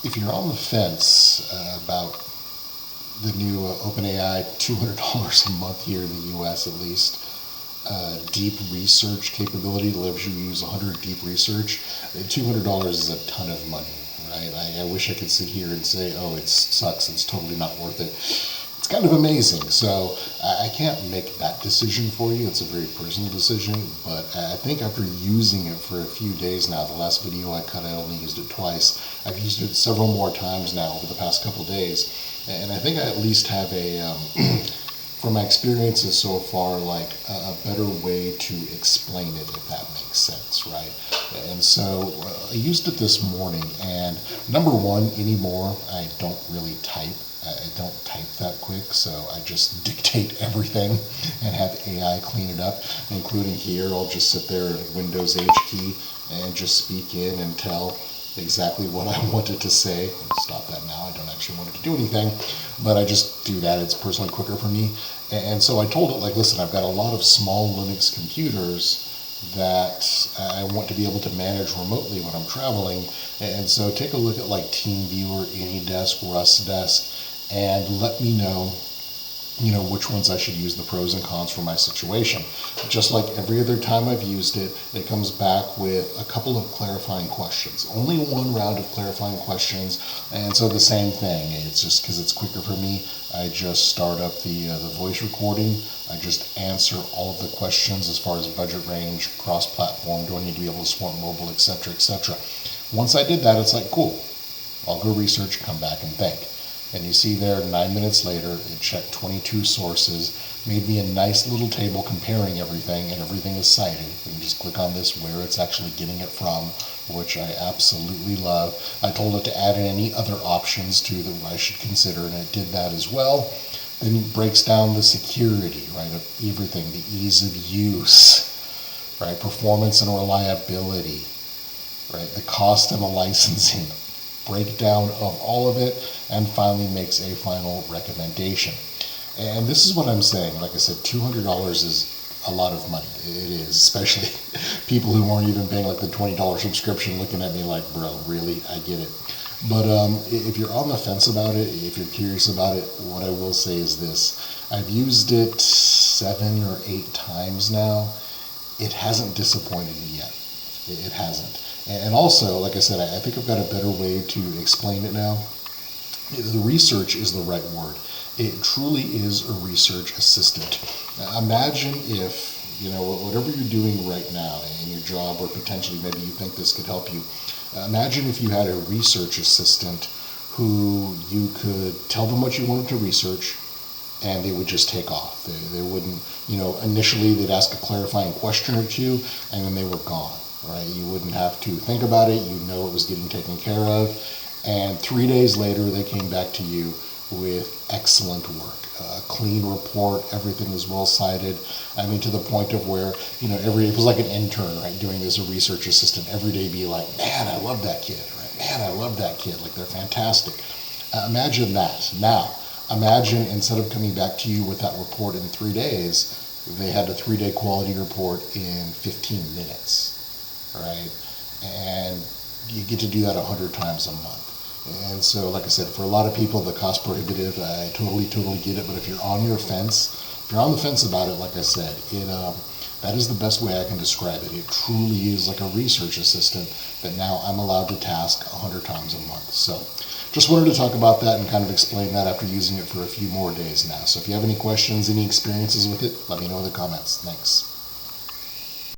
If you're on the fence about the new OpenAI $200 a month here in the US at least, deep research capability that lets you use 100 deep research, $200 is a ton of money, right? I wish I could sit here and say, oh, it sucks, it's totally not worth it. It's kind of amazing. So I can't make that decision for you. It's a very personal decision, but I think after using it for a few days now, the last video I cut, I only used it twice. I've used it several more times now over the past couple days, and I think I at least have a, from my experiences so far, like a better way to explain it, if that makes sense, right? And so I used it this morning, and number one, anymore, I don't really type. I don't type that quick, so I just dictate everything and have AI clean it up, including here. I'll just sit there in Windows H key and just speak in and tell exactly what I wanted to say. Stop that now. I don't actually want it to do anything, but I just do that. It's personally quicker for me. And so I told it, like, listen, I've got a lot of small Linux computers that I want to be able to manage remotely when I'm traveling. And so take a look at like TeamViewer, AnyDesk, RustDesk, and let me know, which ones I should use, the pros and cons for my situation. Just like every other time I've used it, it comes back with a couple of clarifying questions. Only one round of clarifying questions, and so the same thing. It's just because it's quicker for me. I just start up the voice recording. I just answer all of the questions as far as budget range, cross-platform, do I need to be able to support mobile, etc., etc. Once I did that, it's like, cool. I'll go research, come back and think. And you see there, 9 minutes later, it checked 22 sources, made me a nice little table comparing everything, and everything is cited. You can just click on this where it's actually getting it from, which I absolutely love. I told it to add in any other options too that I should consider, and it did that as well. Then it breaks down the security, right, of everything, the ease of use, right, performance and reliability, right, the cost and the licensing, breakdown of all of it, and finally makes a final recommendation. And this is what I'm saying. Like I said, $200 is a lot of money. It is, especially people who aren't even paying like the $20 subscription looking at me like, bro, really? I get it. But if you're on the fence about it, if you're curious about it, what I will say is this. I've used it 7 or 8 times now. It hasn't disappointed me yet. It hasn't. And also, like I said, I think I've got a better way to explain it now. The research is the right word. It truly is a research assistant. Now, imagine if, whatever you're doing right now in your job, or potentially maybe you think this could help you, imagine if you had a research assistant who you could tell them what you wanted to research, and they would just take off. They wouldn't, initially they'd ask a clarifying question or two, and then they were gone. Right? You wouldn't have to think about it. You know it was getting taken care of. And 3 days later, they came back to you with excellent work. A clean report, everything is well cited. I mean, to the point of where, it was like an intern, right, doing this, a research assistant, every day be like, man, I love that kid, right? Man, I love that kid. Like, they're fantastic. Imagine that. Now, imagine instead of coming back to you with that report in 3 days, they had a 3-day quality report in 15 minutes. Right? And you get to do that 100 times a month. And so, like I said, for a lot of people, the cost prohibitive, I totally get it. But if you're on the fence about it, like I said, that is the best way I can describe it. It truly is like a research assistant that now I'm allowed to task 100 times a month. So just wanted to talk about that and kind of explain that after using it for a few more days now. So if you have any questions, any experiences with it, let me know in the comments. Thanks.